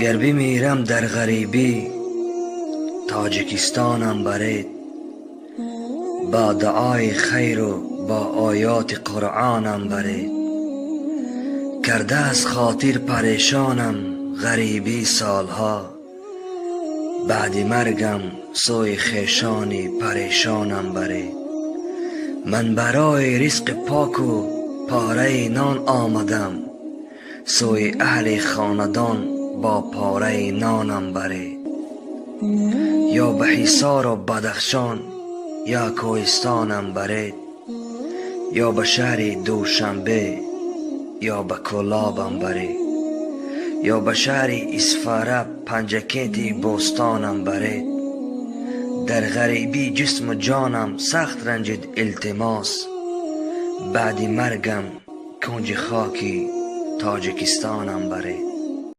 گر بمیرم در غریبی تاجیکستانم برید، با دعای خیر و با آیات قرآنم برید. کرده از خاطر پریشانم غریبی سالها، بعد مرگم سوی خیشانی پریشانم برید. من برای رزق پاک و پاره نان آمدم، سوی اهل خاندان با پاره نانم برید. یا به حصار و بدخشان یا کوهستانم برید، یا به شهر دوشنبه یا به کلابم برید، یا به شهر اسفاره پنجکیتی بوستانم برید. در غریبی جسم و جانم سخت رنجید التماس، بعد مرگم کنج خاکی تاجیکستانم برید.